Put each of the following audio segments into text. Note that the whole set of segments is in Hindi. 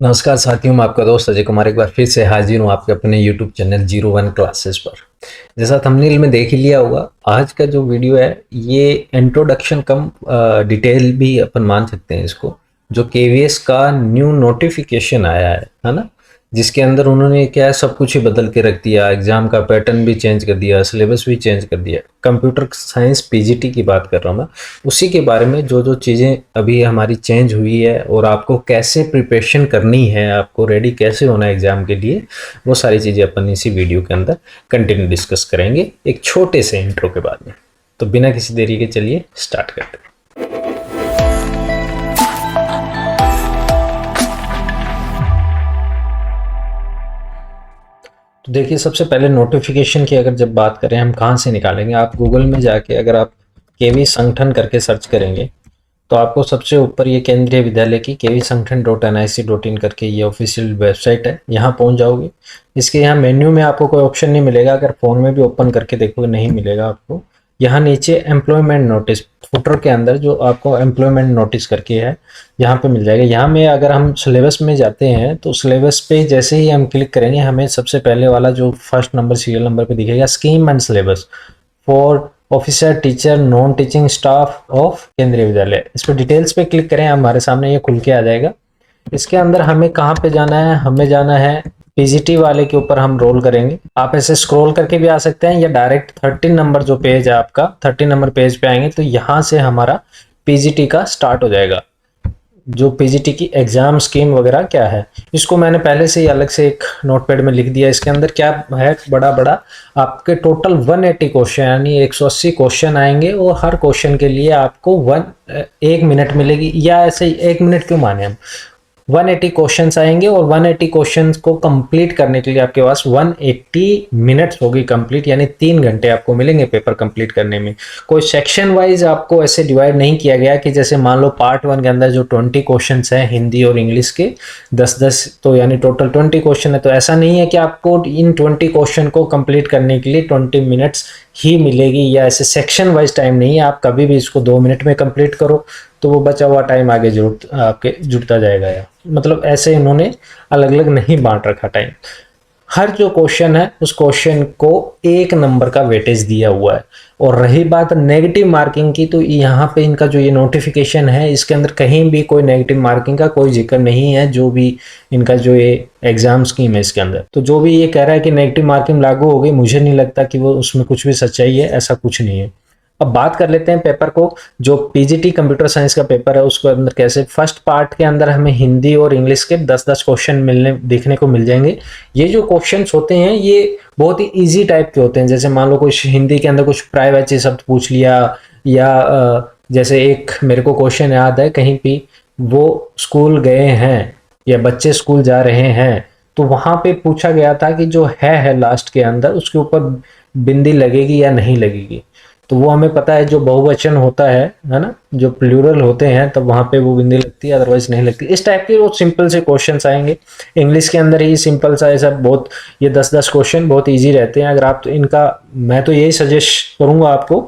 नमस्कार साथियों, मैं आपका दोस्त अजय कुमार एक बार फिर से हाजिर हूँ आपके अपने YouTube चैनल 01 क्लासेस पर। जैसा थंबनेल में देख ही लिया होगा, आज का जो वीडियो है ये इंट्रोडक्शन कम डिटेल भी अपन मान सकते हैं इसको। जो केवीएस का न्यू नोटिफिकेशन आया है ना, जिसके अंदर उन्होंने क्या है सब कुछ ही बदल के रख दिया। एग्जाम का पैटर्न भी चेंज कर दिया, सिलेबस भी चेंज कर दिया। कंप्यूटर साइंस पीजीटी की बात कर रहा हूँ मैं। उसी के बारे में जो जो चीज़ें अभी हमारी चेंज हुई है और आपको कैसे प्रिपरेशन करनी है, आपको रेडी कैसे होना है एग्जाम के लिए, वो सारी चीज़ें अपन इसी वीडियो के अंदर कंटिन्यू डिस्कस करेंगे एक छोटे से इंट्रो के बाद में। तो बिना किसी देरी के चलिए स्टार्ट करते हैं। तो देखिए, सबसे पहले नोटिफिकेशन की अगर जब बात करें हम कहाँ से निकालेंगे, आप गूगल में जाके अगर आप केवी संगठन करके सर्च करेंगे तो आपको सबसे ऊपर ये केंद्रीय विद्यालय की kv-sangthan.nic.in करके ये ऑफिशियल वेबसाइट है, यहाँ पहुँच जाओगे। इसके यहाँ मेन्यू में आपको कोई ऑप्शन नहीं मिलेगा, अगर फ़ोन में भी ओपन करके देखोगे नहीं मिलेगा आपको। यहाँ नीचे एम्प्लॉयमेंट नोटिस फुटर के अंदर जो आपको एम्प्लॉयमेंट नोटिस करके है, यहाँ पे मिल जाएगा। यहाँ में अगर हम सिलेबस में जाते हैं तो सिलेबस पे जैसे ही हम क्लिक करेंगे, हमें सबसे पहले वाला जो फर्स्ट नंबर सीरियल नंबर पे दिखेगा, scheme and syllabus for officer teacher non teaching staff of केंद्रीय विद्यालय। इस पर डिटेल्स पे क्लिक करें, हमारे सामने ये खुल के आ जाएगा। इसके अंदर हमें कहाँ पे जाना है, हमें जाना है पीजीटी वाले के ऊपर हम रोल करेंगे। आप ऐसे स्क्रॉल करके भी आ सकते हैं या डायरेक्ट 13 नंबर जो पेज है आपका, 13 नंबर पेज पे आएंगे तो यहाँ से हमारा पीजीटी का स्टार्ट हो जाएगा। जो पीजीटी की एग्जाम स्कीम वगैरह क्या है, इसको मैंने पहले से ही अलग से एक नोटपैड में लिख दिया। इसके अंदर क्या है, बड़ा बड़ा आपके टोटल 180 क्वेश्चन यानी 180 क्वेश्चन आएंगे और हर क्वेश्चन के लिए आपको 1 मिनट मिलेगी। या ऐसे 1 मिनट क्यों माने हम, 180 क्वेश्चंस आएंगे और 180 क्वेश्चंस को कंप्लीट करने के लिए आपके पास 180 मिनट्स होगी कंप्लीट, यानी 3 घंटे आपको मिलेंगे पेपर कंप्लीट करने में। कोई सेक्शन वाइज आपको ऐसे डिवाइड नहीं किया गया कि जैसे मान लो पार्ट 1 के अंदर जो 20 क्वेश्चंस हैं हिंदी और इंग्लिश के 10-10, तो यानी टोटल 20 क्वेश्चन है। तो ऐसा नहीं है कि आपको इन 20 क्वेश्चन को कंप्लीट करने के लिए 20 मिनट्स ही मिलेगी, या ऐसे सेक्शन वाइज टाइम नहीं है। आप कभी भी इसको 2 मिनट में कंप्लीट करो तो वो बचा हुआ टाइम आगे आपके जुड़ता जाएगा। या मतलब ऐसे इन्होंने अलग अलग नहीं बांट रखा टाइम। हर जो क्वेश्चन है उस क्वेश्चन को 1 नंबर का वेटेज दिया हुआ है। और रही बात नेगेटिव मार्किंग की, तो यहाँ पे इनका जो ये नोटिफिकेशन है इसके अंदर कहीं भी कोई नेगेटिव मार्किंग का कोई जिक्र नहीं है। जो भी इनका जो ये एग्जाम स्कीम है इसके अंदर, तो जो भी ये कह रहा है कि नेगेटिव मार्किंग लागू होगी, मुझे नहीं लगता कि वो उसमें कुछ भी सच्चाई है, ऐसा कुछ नहीं है। अब बात कर लेते हैं पेपर को। जो पीजीटी कंप्यूटर साइंस का पेपर है उसके अंदर कैसे, फर्स्ट पार्ट के अंदर हमें हिंदी और इंग्लिश के 10-10 क्वेश्चन मिलने देखने को मिल जाएंगे। ये जो क्वेश्चंस होते हैं ये बहुत ही इजी टाइप के होते हैं। जैसे मान लो कुछ हिंदी के अंदर कुछ प्रायवाची शब्द पूछ लिया, या जैसे एक मेरे को क्वेश्चन याद है, कहीं भी वो स्कूल गए हैं या बच्चे स्कूल जा रहे हैं, तो वहां पे पूछा गया था कि जो है लास्ट के अंदर उसके ऊपर बिंदी लगेगी या नहीं लगेगी। तो वो हमें पता है, जो बहुवचन होता है ना, जो प्लूरल होते हैं तब वहां पे वो बिंदी लगती है, अदरवाइज नहीं लगती। इस टाइप के वो सिंपल से क्वेश्चंस आएंगे। इंग्लिश के अंदर ही सिंपल सा ऐसा बहुत, ये 10-10 क्वेश्चन बहुत इजी रहते हैं। अगर आप तो इनका, मैं तो यही सजेस्ट करूंगा आपको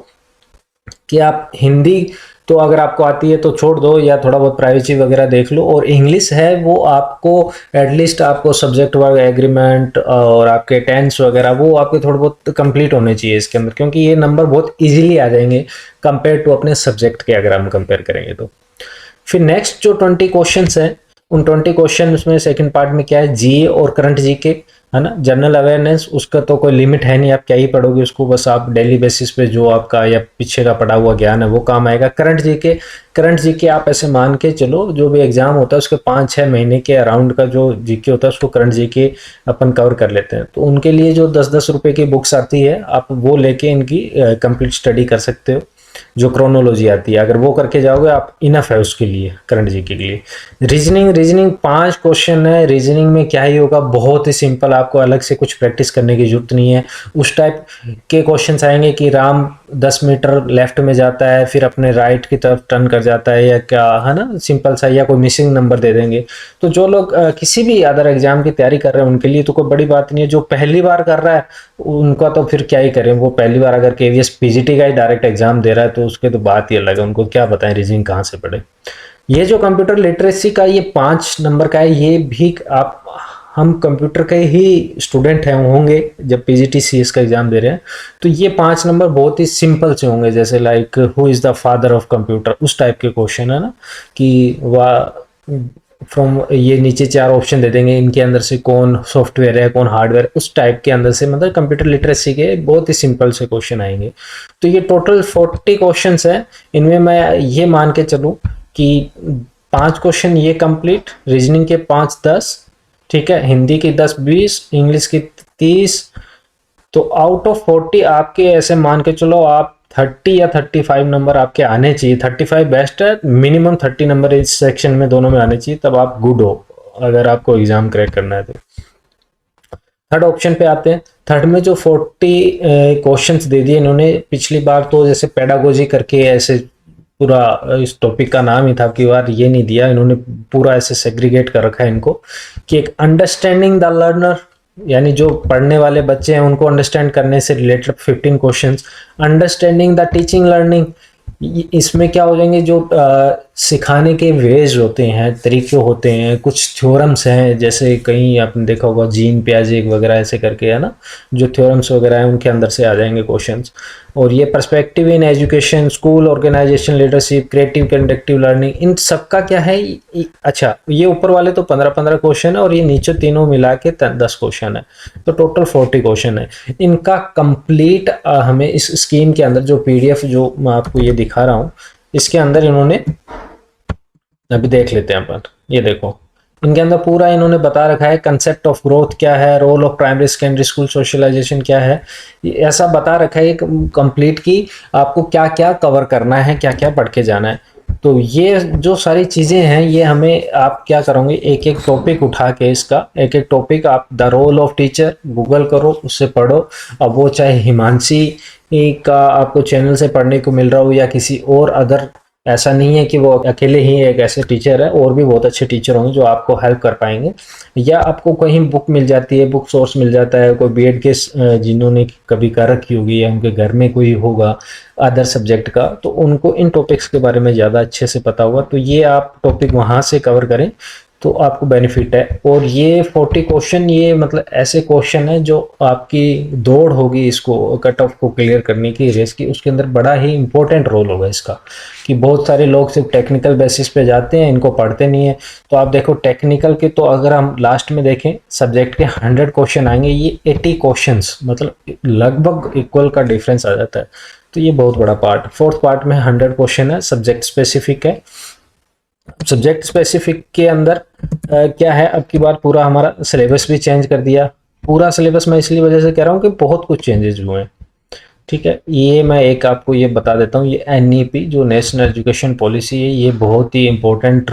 कि आप हिंदी तो अगर आपको आती है तो छोड़ दो, या थोड़ा बहुत प्राइवेसी वगैरह देख लो। और इंग्लिश है वो आपको एटलीस्ट आपको सब्जेक्ट वर्ग एग्रीमेंट और आपके टेंस वगैरह वो आपके थोड़े बहुत कंप्लीट होने चाहिए इसके अंदर, क्योंकि ये नंबर बहुत इजीली आ जाएंगे कंपेयर टू अपने सब्जेक्ट के, अगर हम कंपेयर करेंगे तो। फिर नेक्स्ट जो 20 क्वेश्चन है, उन 20 क्वेश्चन उसमें सेकंड पार्ट में क्या है, जीए और करंट जीके है ना। जनरल अवेयरनेस उसका तो कोई लिमिट है नहीं, आप क्या ही पढ़ोगे उसको, बस आप डेली बेसिस पे जो आपका या पीछे का पढ़ा हुआ ज्ञान है वो काम आएगा। करंट जीके आप ऐसे मान के चलो, जो भी एग्जाम होता है उसके 5-6 महीने के अराउंड का जो जीके होता है उसको करंट जीके अपन कवर कर लेते हैं। तो उनके लिए जो 10-10 रुपए की बुक्स आती है, आप वो लेके इनकी कंप्लीट स्टडी कर सकते हो। जो क्रोनोलॉजी आती है अगर वो करके जाओगे आप, इनफ है उसके लिए, करंट जीके के लिए। रीजनिंग 5 क्वेश्चन है। रीजनिंग में क्या ही होगा, बहुत ही सिंपल, आपको अलग से कुछ प्रैक्टिस करने की जरूरत नहीं है। उस टाइप के क्वेश्चंस आएंगे कि राम 10 मीटर लेफ्ट में जाता है फिर अपने राइट की तरफ टर्न कर जाता है, या क्या है ना, सिंपल सा, या कोई मिसिंग नंबर दे देंगे। तो जो लोग किसी भी अदर एग्जाम की तैयारी कर रहे हैं उनके लिए तो कोई बड़ी बात नहीं है। जो पहली बार कर रहा है उनका तो फिर क्या ही करें, वो पहली बार अगर केवीएस पीजीटी का ही डायरेक्ट एग्जाम दे रहा है तो उसके तो बात ही अलग है, उनको क्या बताएं रीजनिंग कहाँ से पढ़े। ये जो कंप्यूटर लिटरेसी का ये 5 नंबर का है, ये भी आप हम कंप्यूटर के ही स्टूडेंट हैं होंगे जब पीजीटी-सीएस का एग्जाम दे रहे हैं, तो ये 5 नंबर बहुत ही सिंपल से होंगे, जैसे like who is the father of computer, उस टाइप के क्वेश्चन है ना, कि वाह फ्रॉम, ये नीचे 4 ऑप्शन दे देंगे, इनके अंदर से कौन सॉफ्टवेयर है कौन हार्डवेयर, उस टाइप के अंदर से, मतलब कंप्यूटर लिटरेसी के बहुत ही सिंपल से क्वेश्चन आएंगे। तो ये टोटल 40 क्वेश्चन है, इनमें मैं ये मान के चलूँ कि 5 क्वेश्चन ये कंप्लीट, रीजनिंग के 5-10, ठीक है, हिंदी की 10-20, इंग्लिश की 30, तो आउट ऑफ 40 आपके ऐसे मान के चलो आप 30 या 35 नंबर आपके आने चाहिए। 35 बेस्ट है, मिनिमम 30 नंबर इस सेक्शन में दोनों में आने चाहिए, तब आप गुड हो अगर आपको एग्जाम क्रैक करना है तो। थर्ड ऑप्शन पे आते हैं। थर्ड में जो 40 क्वेश्चंस दे दिए इन्होंने, पिछली बार तो जैसे पेडागोजी करके ऐसे पूरा इस टॉपिक का नाम ही था, कि बार ये नहीं दिया इन्होंने, पूरा ऐसे सेग्रीगेट कर रखा है इनको, कि एक अंडरस्टैंडिंग द लर्नर, यानी जो पढ़ने वाले बच्चे हैं उनको अंडरस्टैंड करने से related 15 questions, understanding the teaching learning, इसमें क्या हो जाएंगे, जो सिखाने के वेज होते हैं, तरीके होते हैं, कुछ थ्योरम्स हैं, जैसे कहीं आपने देखा होगा जीन पियाजे वगैरह ऐसे करके, है ना, जो थ्योरम्स वगैरह हैं उनके अंदर से आ जाएंगे क्वेश्चंस। और ये perspective in education, school organisation, leadership, creative conductive learning, इन सबका क्या है, अच्छा ये ऊपर वाले तो 15-15 क्वेश्चन है, और ये नीचे तीनों मिला के 10 क्वेश्चन है, तो टोटल 40 क्वेश्चन है। इनका कंप्लीट हमें इस स्कीम के अंदर जो पीडीएफ जो मैं आपको ये दिखा रहा हूँ, इसके अंदर इन्होंने, अभी देख लेते हैं अपन, ये देखो इनके अंदर पूरा इन्होंने बता रखा है, कंसेप्ट ऑफ ग्रोथ क्या है, role of primary secondary school socialization क्या है, ऐसा बता रखा है कंप्लीट की आपको क्या क्या कवर करना है, क्या क्या पढ़ के जाना है। तो ये जो सारी चीज़ें हैं, ये हमें आप क्या करोगे, एक एक टॉपिक उठा के, इसका एक एक टॉपिक आप, the role of teacher Google करो, उससे पढ़ो। अब वो चाहे हिमांशी का आपको चैनल से पढ़ने को मिल रहा हो, या किसी और अदर, ऐसा नहीं है कि वो अकेले ही एक ऐसे टीचर है, और भी बहुत अच्छे टीचर होंगे जो आपको हेल्प कर पाएंगे। या आपको कहीं बुक मिल जाती है, बुक सोर्स मिल जाता है, कोई बीएड के जिन्होंने कभी कर रखी होगी, या उनके घर में कोई होगा अदर सब्जेक्ट का, तो उनको इन टॉपिक्स के बारे में ज़्यादा अच्छे से पता होगा, तो ये आप टॉपिक वहाँ से कवर करें तो आपको बेनिफिट है। और ये 40 क्वेश्चन, ये मतलब ऐसे क्वेश्चन है जो आपकी दौड़ होगी इसको कट ऑफ को क्लियर करने की, रेस की, उसके अंदर बड़ा ही इंपॉर्टेंट रोल होगा इसका, कि बहुत सारे लोग सिर्फ टेक्निकल बेसिस पे जाते हैं, इनको पढ़ते नहीं है। तो आप देखो टेक्निकल के, तो अगर हम लास्ट में देखें सब्जेक्ट के 100 क्वेश्चन आएंगे, ये 80 क्वेश्चन, मतलब लगभग इक्वल का डिफरेंस आ जाता है। तो ये बहुत बड़ा पार्ट, फोर्थ पार्ट में 100 क्वेश्चन है, सब्जेक्ट स्पेसिफिक है। सब्जेक्ट स्पेसिफिक के अंदर क्या है, अब की बार पूरा हमारा सिलेबस भी चेंज कर दिया। पूरा सिलेबस मैं इसलिए वजह से कह रहा हूँ कि बहुत कुछ चेंजेस हुए हैं, ठीक है। ये मैं एक आपको ये बता देता हूँ, ये एनईपी जो नेशनल एजुकेशन पॉलिसी है, ये बहुत ही इम्पोर्टेंट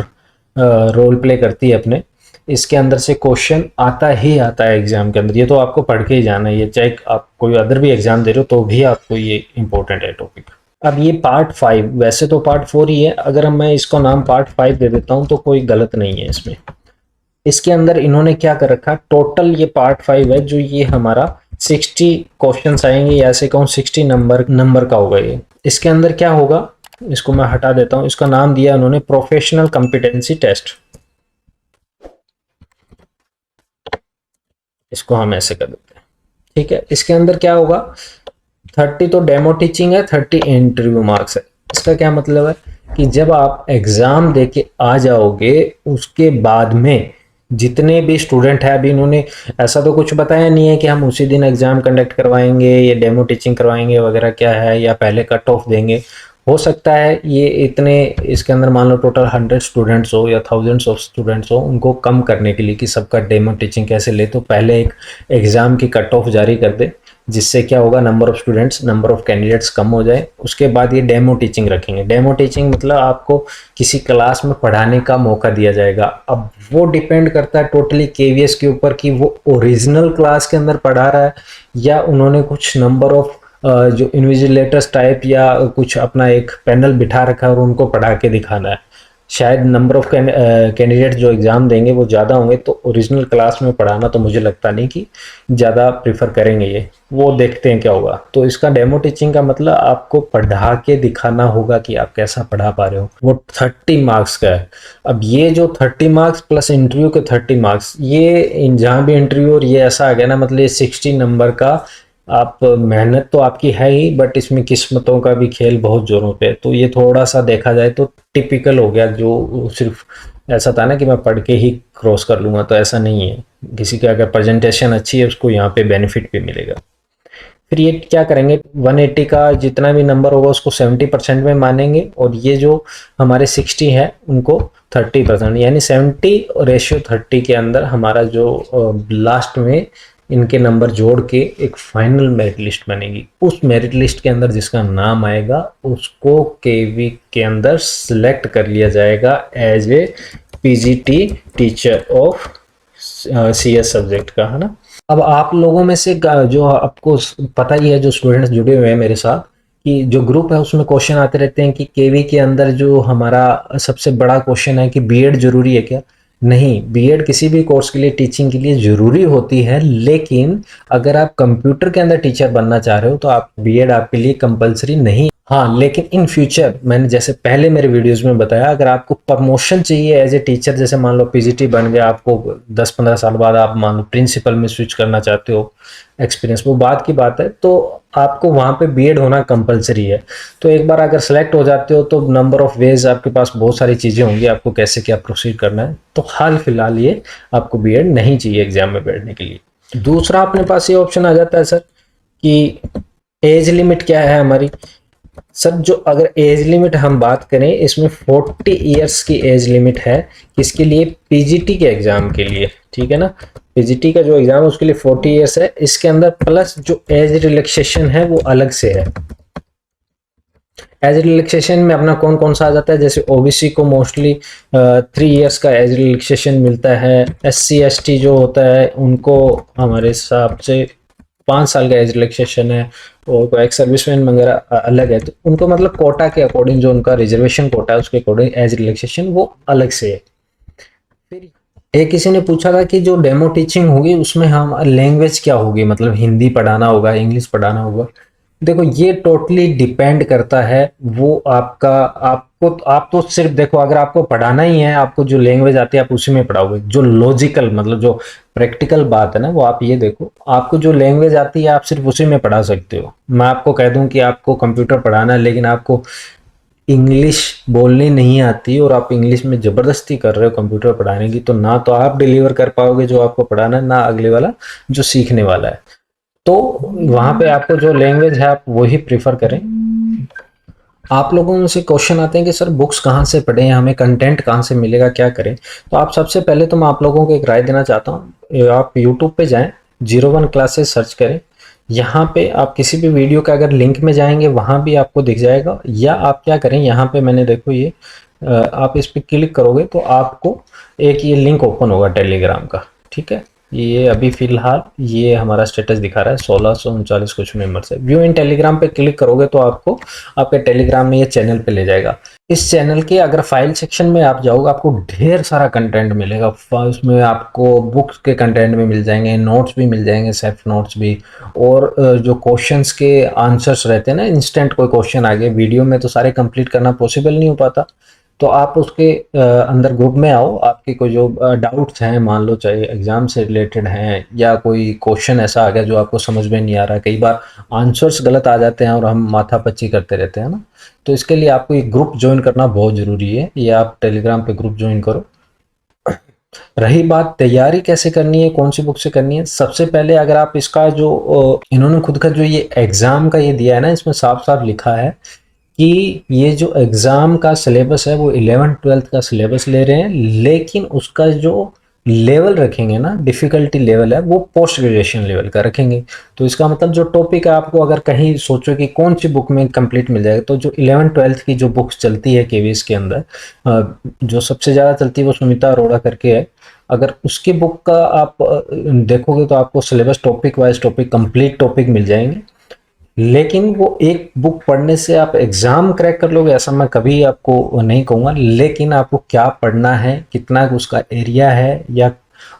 रोल प्ले करती है अपने, इसके अंदर से क्वेश्चन आता ही आता है एग्जाम के अंदर, ये तो आपको पढ़ के ही जाना है, ये चाहे आप कोई अदर भी एग्जाम दे रहे हो तो भी आपको ये इम्पोर्टेंट है टॉपिक। अब ये पार्ट 5, वैसे तो पार्ट 4 ही है, अगर मैं इसको नाम पार्ट 5 दे देता हूँ तो कोई गलत नहीं है इसमें। इसके अंदर इन्होंने क्या कर रखा, टोटल ये पार्ट 5 है, जो ये हमारा 60 क्वेश्चंस आएंगे, या ऐसे कहूँ 60 नंबर का होगा ये। इसके अंदर क्या होगा, इसको मैं हटा देता हूँ, इसका नाम दिया उन्होंने प्रोफेशनल कॉम्पिटेंसी टेस्ट, इसको हम ऐसे कर देते हैं, ठीक है। इसके अंदर क्या होगा, 30 तो डेमो टीचिंग है, 30 इंटरव्यू मार्क्स है। इसका क्या मतलब है कि जब आप एग्जाम देके आ जाओगे, उसके बाद में जितने भी स्टूडेंट है, अभी इन्होंने ऐसा तो कुछ बताया नहीं है कि हम उसी दिन एग्जाम कंडक्ट करवाएंगे, या डेमो टीचिंग करवाएंगे वगैरह क्या है, या पहले कट ऑफ देंगे। हो सकता है ये इतने, इसके अंदर मान लो टोटल 100 स्टूडेंट्स हो या थाउजेंड्स ऑफ स्टूडेंट्स हो, उनको कम करने के लिए कि सबका डेमो टीचिंग कैसे ले, तो पहले एक एग्जाम की कट ऑफ जारी कर दे, जिससे क्या होगा, number of students, number of candidates कम हो जाए। उसके बाद ये डेमो टीचिंग रखेंगे। डेमो टीचिंग मतलब आपको किसी क्लास में पढ़ाने का मौका दिया जाएगा। अब वो डिपेंड करता है टोटली केवीएस के ऊपर कि वो ओरिजिनल क्लास के अंदर पढ़ा रहा है, या उन्होंने कुछ नंबर ऑफ जो इन्विजिलेटर्स टाइप या कुछ अपना एक पैनल बिठा रखा है और उनको पढ़ा के दिखाना है। शायद नंबर ऑफ कैंडिडेट जो एग्ज़ाम देंगे वो ज़्यादा होंगे, तो ओरिजिनल क्लास में पढ़ाना तो मुझे लगता नहीं कि ज़्यादा प्रेफर करेंगे ये। वो देखते हैं क्या होगा। तो इसका डेमो टीचिंग का मतलब आपको पढ़ा के दिखाना होगा कि आप कैसा पढ़ा पा रहे हो। वो 30 मार्क्स का है। अब ये जो 30 मार्क्स प्लस इंटरव्यू के 30 मार्क्स, ये जहाँ भी इंटरव्यू और ये ऐसा आ गया ना, मतलब ये 60 नंबर का आप मेहनत तो आपकी है ही, बट इसमें किस्मतों का भी खेल बहुत जोरों पे है। तो ये थोड़ा सा देखा जाए तो टिपिकल हो गया। जो सिर्फ ऐसा था ना कि मैं पढ़ के ही क्रॉस कर लूँगा, तो ऐसा नहीं है। किसी की अगर प्रेजेंटेशन अच्छी है उसको यहाँ पे बेनिफिट भी मिलेगा। फिर ये क्या करेंगे, 180 का जितना भी नंबर होगा उसको 70% में मानेंगे, और ये जो हमारे 60 है उनको 30%, यानी 70 रेशियो 30 के अंदर हमारा जो लास्ट में इनके नंबर जोड़ के एक फाइनल मेरिट लिस्ट बनेगी। उस मेरिट लिस्ट के अंदर जिसका नाम आएगा उसको केवी के अंदर सिलेक्ट कर लिया जाएगा as a PGT teacher of CS subject का, है ना। अब आप लोगों में से जो आपको पता ही है, जो स्टूडेंट्स जुड़े हुए हैं मेरे साथ, कि जो ग्रुप है उसमें क्वेश्चन आते रहते हैं कि केवी के अंदर जो हमारा सबसे बड़ा क्वेश्चन है कि बीएड जरूरी है क्या। नहीं, बीएड किसी भी कोर्स के लिए, टीचिंग के लिए जरूरी होती है, लेकिन अगर आप कंप्यूटर के अंदर टीचर बनना चाह रहे हो तो आप बीएड आपके लिए कंपलसरी नहीं। हाँ, लेकिन इन फ्यूचर मैंने जैसे पहले मेरे वीडियोस में बताया, अगर आपको प्रमोशन चाहिए एज ए टीचर, जैसे मान लो पीजीटी बन गया, आपको 10-15 साल बाद आप मान लो प्रिंसिपल में स्विच करना चाहते हो, एक्सपीरियंस वो बात की बात है, तो आपको वहाँ पे बीएड होना कंपलसरी है। तो एक बार अगर सेलेक्ट हो जाते हो तो नंबर ऑफ वेज आपके पास बहुत सारी चीज़ें होंगी, आपको कैसे क्या प्रोसीड करना है। तो हाल फिलहाल ये आपको बीएड नहीं चाहिए एग्जाम में बैठने के लिए। दूसरा अपने पास ये ऑप्शन आ जाता है सर कि एज लिमिट क्या है हमारी। सर जो अगर एज लिमिट हम बात करें, इसमें 40 इयर्स की एज लिमिट है, किसके लिए, पीजीटी के एग्जाम के लिए, ठीक है ना। पीजीटी का जो एग्जाम है उसके लिए 40 इयर्स है, इसके अंदर प्लस जो एज रिलैक्सेशन है वो अलग से है। एज रिलैक्सेशन में अपना कौन कौन सा आ जाता है, जैसे ओबीसी को मोस्टली 3 इयर्स का एज रिलैक्सेशन मिलता है। एससी एसटी जो होता है उनको हमारे हिसाब से 5 साल का एज रिलैक्सेशन है, और एक्स सर्विसमैन वगैरह अलग है। तो उनको मतलब कोटा के अकॉर्डिंग, जो उनका रिजर्वेशन कोटा है उसके अकॉर्डिंग एज रिलैक्सेशन वो अलग से है। फिर एक किसी ने पूछा था कि जो डेमो टीचिंग होगी उसमें हम लैंग्वेज क्या होगी, मतलब हिंदी पढ़ाना होगा, इंग्लिश पढ़ाना होगा। देखो ये टोटली डिपेंड करता है, वो आपका, आपको, आप तो सिर्फ देखो, अगर आपको पढ़ाना ही है, आपको जो लैंग्वेज आती है आप उसी में पढ़ाओगे। जो लॉजिकल मतलब जो प्रैक्टिकल बात है ना, वो आप ये देखो, आपको जो लैंग्वेज आती है आप सिर्फ उसी में पढ़ा सकते हो। मैं आपको कह दूं कि आपको कंप्यूटर पढ़ाना है लेकिन आपको इंग्लिश बोलनी नहीं आती और आप इंग्लिश में ज़बरदस्ती कर रहे हो कंप्यूटर पढ़ाने की, तो ना तो आप डिलीवर कर पाओगे जो आपको पढ़ाना है, ना अगले वाला जो सीखने वाला है। तो वहाँ पे आपको जो लैंग्वेज है आप वही प्रीफर करें। आप लोगों में से क्वेश्चन आते हैं कि सर बुक्स कहाँ से पढ़ें, हमें कंटेंट कहाँ से मिलेगा, क्या करें। तो आप सबसे पहले तो मैं आप लोगों को एक राय देना चाहता हूँ, आप यूट्यूब पे जाएं, 01 क्लासेस सर्च करें। यहाँ पे आप किसी भी वीडियो का अगर लिंक में जाएंगे वहाँ भी आपको दिख जाएगा, या आप क्या करें, यहाँ पे मैंने देखो ये आप इस पर क्लिक करोगे तो आपको एक ये लिंक ओपन होगा टेलीग्राम का, ठीक है। ये अभी फिलहाल ये हमारा स्टेटस दिखा रहा है 1639 कुछ मेंबर्स है। व्यू इन टेलीग्राम पे क्लिक करोगे तो आपको आपके टेलीग्राम में ये चैनल पे ले जाएगा। इस चैनल के अगर फाइल सेक्शन में आप जाओगे आपको ढेर सारा कंटेंट मिलेगा। उसमें आपको बुक्स के कंटेंट भी मिल जाएंगे, नोट्स भी मिल जाएंगे, सेल्फ नोट्स भी, और जो क्वेश्चंस के आंसर्स रहते हैं ना, इंस्टेंट कोई क्वेश्चन आ गए, वीडियो में तो सारे कंप्लीट करना पॉसिबल नहीं हो पाता, तो आप उसके अंदर ग्रुप में आओ। आपके कोई जो डाउट्स हैं, मान लो चाहे एग्जाम से रिलेटेड हैं या कोई क्वेश्चन ऐसा आ गया जो आपको समझ में नहीं आ रहा, कई बार आंसर्स गलत आ जाते हैं और हम माथापच्ची करते रहते हैं ना, तो इसके लिए आपको एक ग्रुप ज्वाइन करना बहुत ज़रूरी है। ये आप टेलीग्राम पे ग्रुप ज्वाइन करो। रही बात तैयारी कैसे करनी है, कौन सी बुक से करनी है, सबसे पहले अगर आप इसका जो इन्होंने खुद का जो ये एग्ज़ाम का ये दिया है ना, इसमें साफ साफ लिखा है कि ये जो एग्ज़ाम का सिलेबस है वो 11th-12th का सिलेबस ले रहे हैं, लेकिन उसका जो लेवल रखेंगे ना, डिफ़िकल्टी लेवल है वो पोस्ट ग्रेजुएशन लेवल का रखेंगे। तो इसका मतलब जो टॉपिक है, आपको अगर कहीं सोचो कि कौन सी बुक में कंप्लीट मिल जाएगा, तो जो 11th-12th की जो बुक्स चलती है केवीएस के अंदर, जो सबसे ज़्यादा चलती है वो सुमिता अरोड़ा करके है। अगर उसकी बुक का आप देखोगे तो आपको syllabus topic wise topic complete topic मिल जाएंगे। लेकिन वो एक बुक पढ़ने से आप एग्जाम क्रैक कर लोगे ऐसा मैं कभी आपको नहीं कहूँगा, लेकिन आपको क्या पढ़ना है, कितना उसका एरिया है, या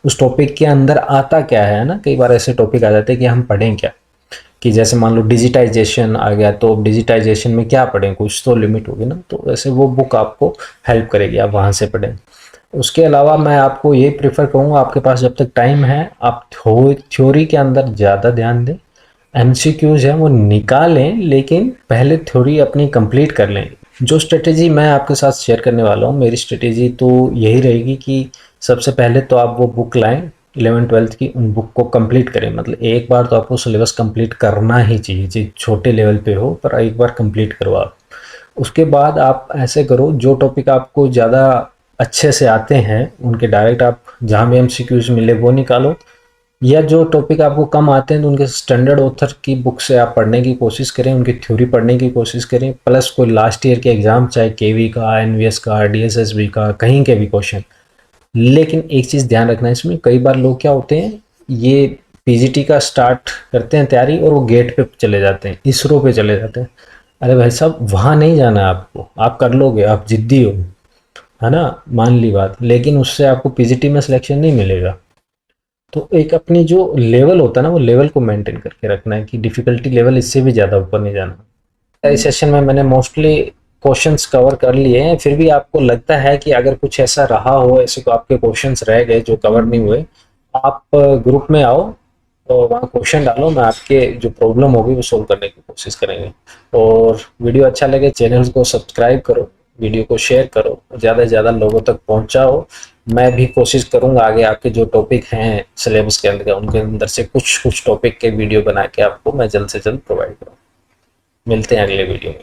उस टॉपिक के अंदर आता क्या है ना। कई बार ऐसे टॉपिक आ जाते हैं कि हम पढ़ें क्या, कि जैसे मान लो डिजिटाइजेशन आ गया, तो डिजिटाइजेशन में क्या पढ़ें, कुछ तो लिमिट होगी ना। तो वैसे वो बुक आपको हेल्प करेगी, आप वहाँ से पढ़ें। उसके अलावा मैं आपको ये प्रेफर करूँगा, आपके पास जब तक टाइम है आप थ्योरी के अंदर ज़्यादा ध्यान दें। एमसीक्यूज है वो निकालें, लेकिन पहले थ्योरी अपनी कंप्लीट कर लें। जो स्ट्रेटेजी मैं आपके साथ शेयर करने वाला हूँ, मेरी स्ट्रेटेजी तो यही रहेगी कि सबसे पहले तो आप वो बुक लाएं 11th-12th की, उन बुक को कंप्लीट करें। मतलब एक बार तो आपको सिलेबस कंप्लीट करना ही चाहिए, जी छोटे लेवल पे हो पर एक बार कंप्लीट करो आप। उसके बाद आप ऐसे करो, जो टॉपिक आपको ज़्यादा अच्छे से आते हैं उनके डायरेक्ट आप जहाँ भी एमसीक्यूज मिले वो निकालो, या जो टॉपिक आपको कम आते हैं तो उनके स्टैंडर्ड ऑथर की बुक से आप पढ़ने की कोशिश करें, उनकी थ्योरी पढ़ने की कोशिश करें, प्लस कोई लास्ट ईयर के एग्जाम, चाहे केवी का, एनवीएस का, डीएसएसबी का, कहीं के भी क्वेश्चन। लेकिन एक चीज़ ध्यान रखना है इसमें, कई बार लोग क्या होते हैं, ये पीजीटी का स्टार्ट करते हैं तैयारी और वो गेट पे चले जाते हैं, इसरो पे चले जाते हैं। अरे भाई साहब, वहाँ नहीं जाना है आपको, आप कर लोगे, आप जिद्दी हो, है ना, मान ली बात, लेकिन उससे आपको पीजीटी में सिलेक्शन नहीं मिलेगा। तो एक अपनी जो लेवल होता है ना, वो लेवल को मेंटेन करके रखना है कि डिफिकल्टी लेवल इससे भी ज़्यादा ऊपर नहीं जाना। इस सेशन में मैंने मोस्टली क्वेश्चंस कवर कर लिए हैं, फिर भी आपको लगता है कि अगर कुछ ऐसा रहा हो, ऐसे को आपके क्वेश्चंस रह गए जो कवर नहीं हुए, आप ग्रुप में आओ तो वहाँ क्वेश्चन डालो, मैं आपके जो प्रॉब्लम होगी वो सोल्व करने की कोशिश करेंगे। और वीडियो अच्छा लगे चैनल को सब्सक्राइब करो, वीडियो को शेयर करो, ज़्यादा से ज़्यादा लोगों तक पहुँचाओ। मैं भी कोशिश करूंगा आगे आपके जो टॉपिक हैं सिलेबस के अंदर, उनके अंदर से कुछ कुछ टॉपिक के वीडियो बना के आपको मैं जल्द से जल्द प्रोवाइड करूँ। मिलते हैं अगले वीडियो में।